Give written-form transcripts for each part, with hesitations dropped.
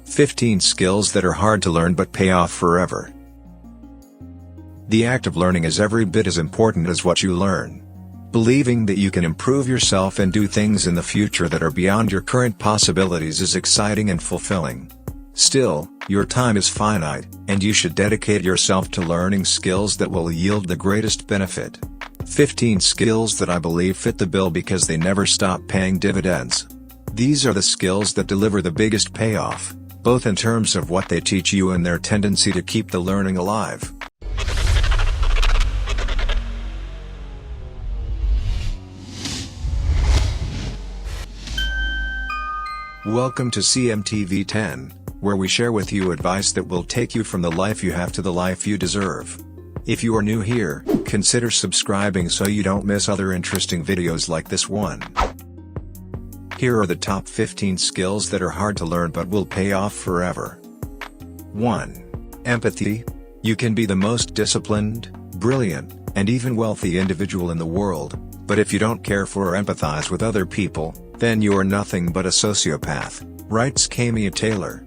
15 skills that are hard to learn but pay off forever. The act of learning is every bit as important as what you learn. Believing that you can improve yourself and do things in the future that are beyond your current possibilities is exciting and fulfilling. Still, your time is finite, and you should dedicate yourself to learning skills that will yield the greatest benefit. 15 skills that I believe fit the bill because they never stop paying dividends. These are the skills that deliver the biggest payoff, both in terms of what they teach you and their tendency to keep the learning alive. Welcome to CMTVten, where we share with you advice that will take you from the life you have to the life you deserve. If you are new here, consider subscribing so you don't miss other interesting videos like this one. Here are the top 15 skills that are hard to learn but will pay off forever. 1. Empathy. You can be the most disciplined, brilliant, and even wealthy individual in the world, but if you don't care for or empathize with other people, then you are nothing but a sociopath, writes Camille Taylor.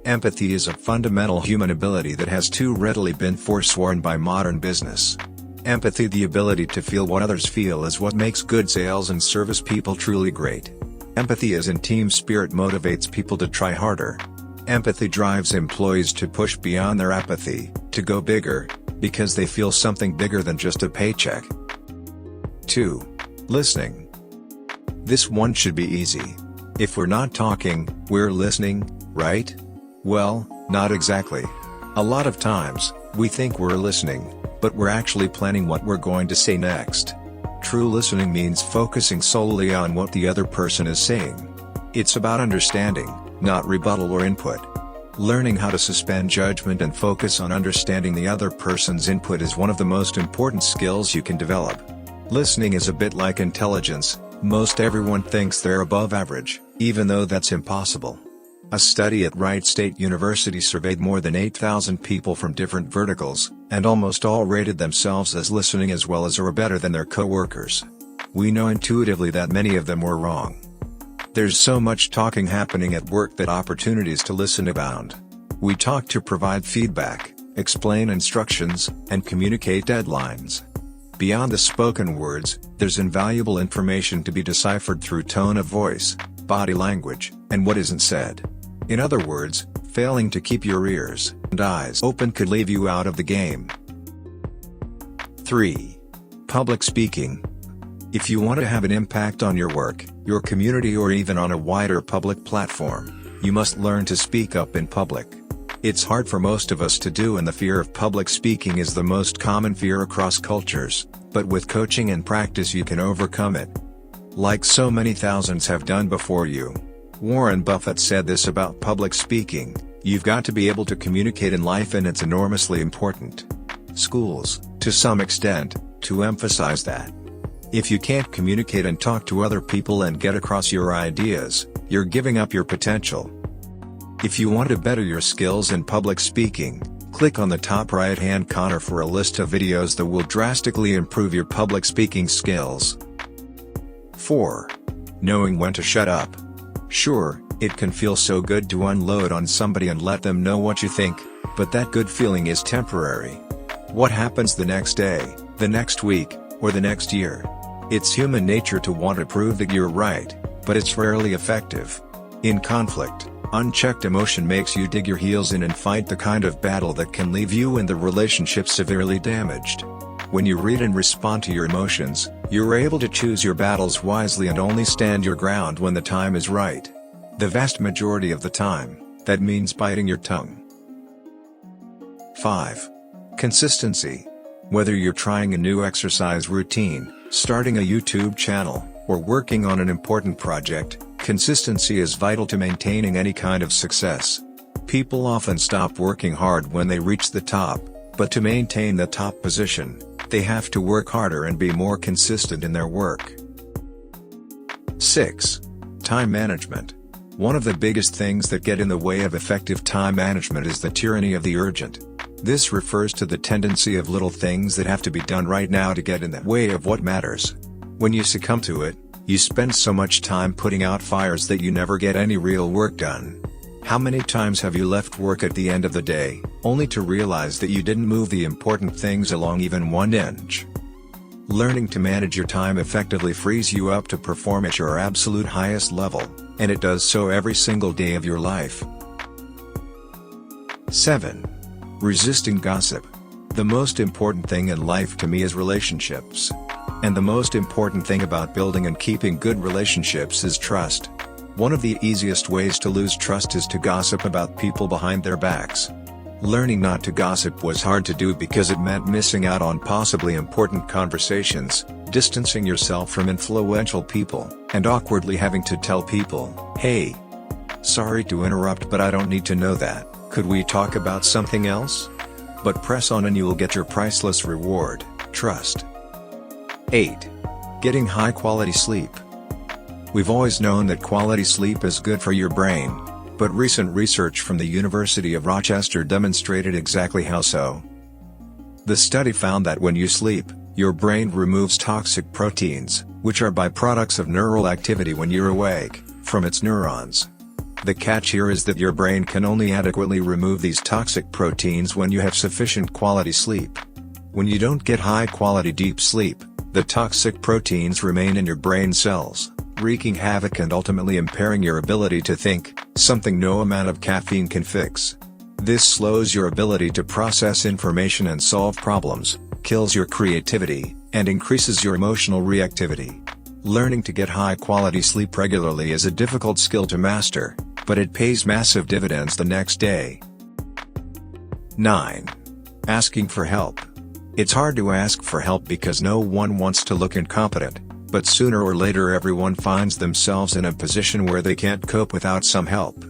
Empathy is a fundamental human ability that has too readily been forsworn by modern business. Empathy, the ability to feel what others feel, is what makes good sales and service people truly great. Empathy as in team spirit motivates people to try harder. Empathy drives employees to push beyond their apathy, to go bigger, because they feel something bigger than just a paycheck. 2. Listening. This one should be easy. If we're not talking, we're listening, right? Well, not exactly. A lot of times, we think we're listening, but we're actually planning what we're going to say next. True listening means focusing solely on what the other person is saying. It's about understanding, not rebuttal or input. Learning how to suspend judgment and focus on understanding the other person's input is one of the most important skills you can develop. Listening is a bit like intelligence. Most everyone thinks they're above average, even though that's impossible. A study at Wright State University surveyed more than 8,000 people from different verticals, and almost all rated themselves as listening as well as or better than their coworkers. We know intuitively that many of them were wrong. There's so much talking happening at work that opportunities to listen abound. We talk to provide feedback, explain instructions, and communicate deadlines. Beyond the spoken words, there's invaluable information to be deciphered through tone of voice, body language, and what isn't said. In other words, failing to keep your ears and eyes open could leave you out of the game. 3. Public speaking. If you want to have an impact on your work, your community, or even on a wider public platform, you must learn to speak up in public. It's hard for most of us to do, and the fear of public speaking is the most common fear across cultures, but with coaching and practice you can overcome it. Like so many thousands have done before you. Warren Buffett said this about public speaking: you've got to be able to communicate in life, and it's enormously important. Schools, to some extent, to emphasize that. If you can't communicate and talk to other people and get across your ideas, you're giving up your potential. If you want to better your skills in public speaking, click on the top right-hand corner for a list of videos that will drastically improve your public speaking skills. 4. Knowing when to shut up. Sure, it can feel so good to unload on somebody and let them know what you think, but that good feeling is temporary. What happens the next day, the next week, or the next year? It's human nature to want to prove that you're right, but it's rarely effective. In conflict, unchecked emotion makes you dig your heels in and fight the kind of battle that can leave you and the relationship severely damaged. When you read and respond to your emotions, you're able to choose your battles wisely and only stand your ground when the time is right. The vast majority of the time, that means biting your tongue. 5. Consistency. Whether you're trying a new exercise routine, starting a YouTube channel, or working on an important project, consistency is vital to maintaining any kind of success. People often stop working hard when they reach the top, but to maintain the top position, they have to work harder and be more consistent in their work. 6. Time management. One of the biggest things that get in the way of effective time management is the tyranny of the urgent. This refers to the tendency of little things that have to be done right now to get in the way of what matters. When you succumb to it, you spend so much time putting out fires that you never get any real work done. How many times have you left work at the end of the day, only to realize that you didn't move the important things along even 1 inch? Learning to manage your time effectively frees you up to perform at your absolute highest level, and it does so every single day of your life. 7. Resisting gossip. The most important thing in life to me is relationships. And the most important thing about building and keeping good relationships is trust. One of the easiest ways to lose trust is to gossip about people behind their backs. Learning not to gossip was hard to do because it meant missing out on possibly important conversations, distancing yourself from influential people, and awkwardly having to tell people, "Hey, sorry to interrupt, but I don't need to know that. Could we talk about something else?" But press on and you will get your priceless reward, trust. 8. Getting high-quality sleep. We've always known that quality sleep is good for your brain, but recent research from the University of Rochester demonstrated exactly how so. The study found that when you sleep, your brain removes toxic proteins, which are byproducts of neural activity when you're awake, from its neurons. The catch here is that your brain can only adequately remove these toxic proteins when you have sufficient quality sleep. When you don't get high-quality deep sleep, the toxic proteins remain in your brain cells, wreaking havoc and ultimately impairing your ability to think, something no amount of caffeine can fix. This slows your ability to process information and solve problems, kills your creativity, and increases your emotional reactivity. Learning to get high-quality sleep regularly is a difficult skill to master, but it pays massive dividends the next day. 9. Asking for help. It's hard to ask for help because no one wants to look incompetent, but sooner or later everyone finds themselves in a position where they can't cope without some help.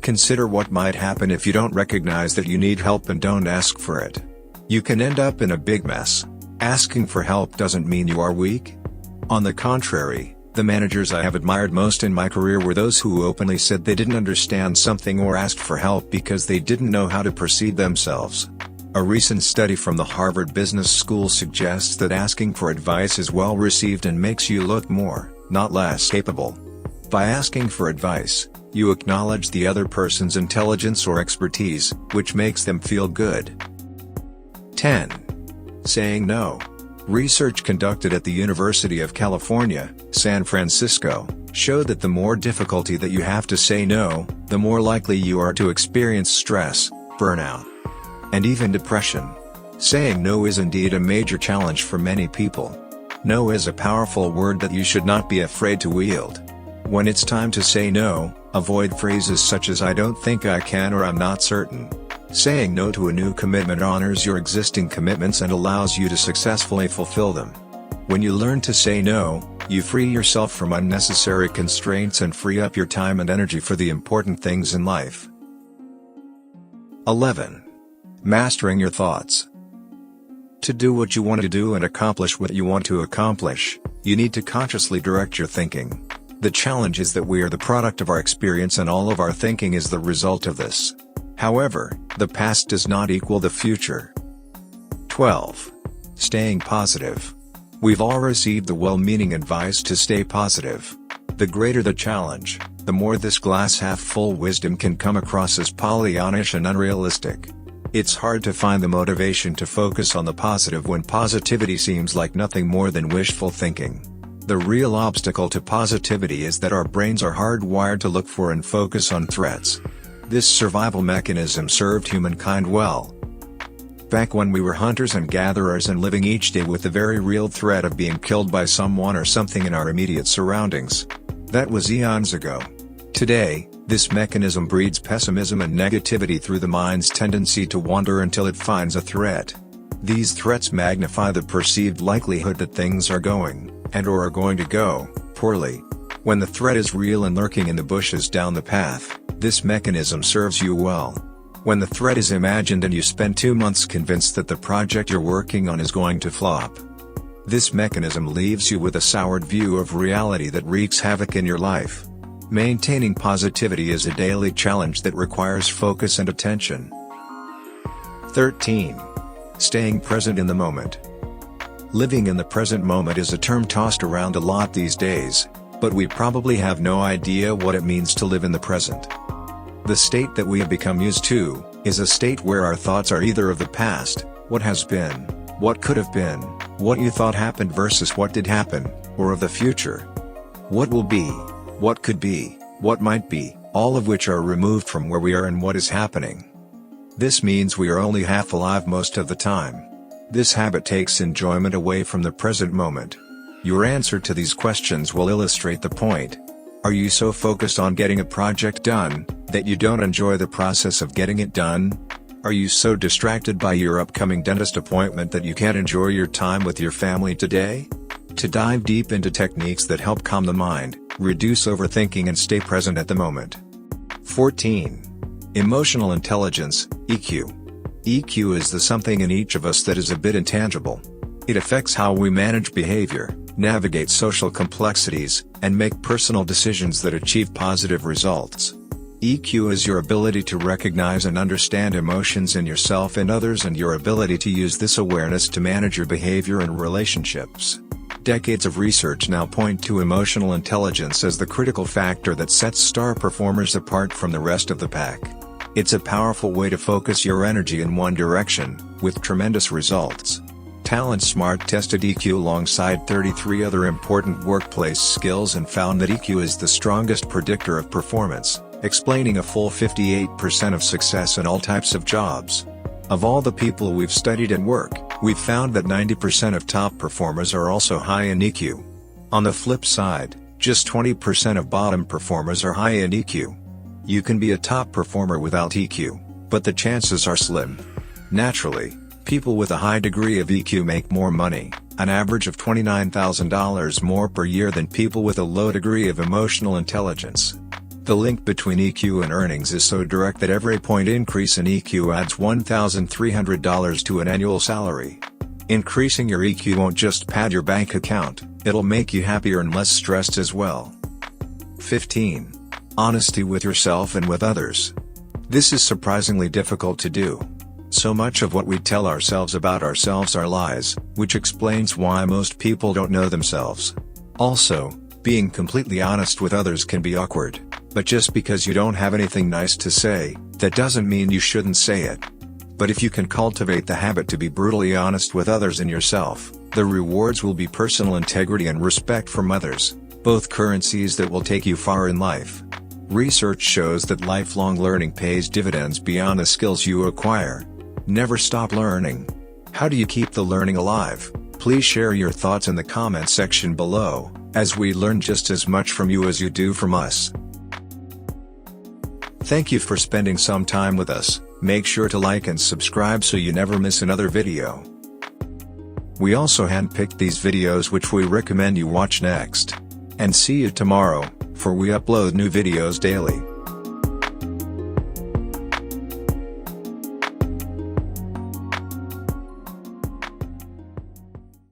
Consider what might happen if you don't recognize that you need help and don't ask for it. You can end up in a big mess. Asking for help doesn't mean you are weak. On the contrary, the managers I have admired most in my career were those who openly said they didn't understand something or asked for help because they didn't know how to proceed themselves. A recent study from the Harvard Business School suggests that asking for advice is well received and makes you look more, not less capable. By asking for advice, you acknowledge the other person's intelligence or expertise, which makes them feel good. 10. Saying no. Research conducted at the University of California, San Francisco, showed that the more difficulty that you have to say no, the more likely you are to experience stress, burnout, and even depression. Saying no is indeed a major challenge for many people. No is a powerful word that you should not be afraid to wield. When it's time to say no, avoid phrases such as "I don't think I can" or "I'm not certain." Saying no to a new commitment honors your existing commitments and allows you to successfully fulfill them. When you learn to say no, you free yourself from unnecessary constraints and free up your time and energy for the important things in life. 11. Mastering your thoughts. To do what you want to do and accomplish what you want to accomplish, you need to consciously direct your thinking. The challenge is that we are the product of our experience and all of our thinking is the result of this. However, the past does not equal the future. 12. Staying positive. We've all received the well-meaning advice to stay positive. The greater the challenge, the more this glass-half-full wisdom can come across as Pollyannish and unrealistic. It's hard to find the motivation to focus on the positive when positivity seems like nothing more than wishful thinking. The real obstacle to positivity is that our brains are hardwired to look for and focus on threats. This survival mechanism served humankind well. Back when we were hunters and gatherers and living each day with the very real threat of being killed by someone or something in our immediate surroundings. That was eons ago. Today, this mechanism breeds pessimism and negativity through the mind's tendency to wander until it finds a threat. These threats magnify the perceived likelihood that things are going, and/or are going to go, poorly. When the threat is real and lurking in the bushes down the path, this mechanism serves you well. When the threat is imagined and you spend 2 months convinced that the project you're working on is going to flop, this mechanism leaves you with a soured view of reality that wreaks havoc in your life. Maintaining positivity is a daily challenge that requires focus and attention. 13. Staying present in the moment. Living in the present moment is a term tossed around a lot these days, but we probably have no idea what it means to live in the present. The state that we have become used to, is a state where our thoughts are either of the past, what has been, what could have been, what you thought happened versus what did happen, or of the future. What will be, what could be, what might be, all of which are removed from where we are and what is happening. This means we are only half alive most of the time. This habit takes enjoyment away from the present moment. Your answer to these questions will illustrate the point. Are you so focused on getting a project done, that you don't enjoy the process of getting it done? Are you so distracted by your upcoming dentist appointment that you can't enjoy your time with your family today? To dive deep into techniques that help calm the mind, reduce overthinking and stay present at the moment. 14. Emotional intelligence, EQ. EQ is the something in each of us that is a bit intangible. It affects how we manage behavior, navigate social complexities, and make personal decisions that achieve positive results. EQ is your ability to recognize and understand emotions in yourself and others, and your ability to use this awareness to manage your behavior and relationships. Decades of research now point to emotional intelligence as the critical factor that sets star performers apart from the rest of the pack. It's a powerful way to focus your energy in one direction, with tremendous results. Talent Smart tested EQ alongside 33 other important workplace skills and found that EQ is the strongest predictor of performance, explaining a full 58% of success in all types of jobs. Of all the people we've studied at work, we've found that 90% of top performers are also high in EQ. On the flip side, just 20% of bottom performers are high in EQ. You can be a top performer without EQ, but the chances are slim. Naturally, people with a high degree of EQ make more money, an average of $29,000 more per year than people with a low degree of emotional intelligence. The link between EQ and earnings is so direct that every point increase in EQ adds $1,300 to an annual salary. Increasing your EQ won't just pad your bank account, it'll make you happier and less stressed as well. 15. Honesty with yourself and with others. This is surprisingly difficult to do. So much of what we tell ourselves about ourselves are lies, which explains why most people don't know themselves. Also, being completely honest with others can be awkward, but just because you don't have anything nice to say, that doesn't mean you shouldn't say it. But if you can cultivate the habit to be brutally honest with others and yourself, the rewards will be personal integrity and respect from others, both currencies that will take you far in life. Research shows that lifelong learning pays dividends beyond the skills you acquire. Never stop learning. How do you keep the learning alive? Please share your thoughts in the comment section below, as we learn just as much from you as you do from us. Thank you for spending some time with us. Make sure to like and subscribe so you never miss another video. We also handpicked these videos which we recommend you watch next. And see you tomorrow, for we upload new videos daily.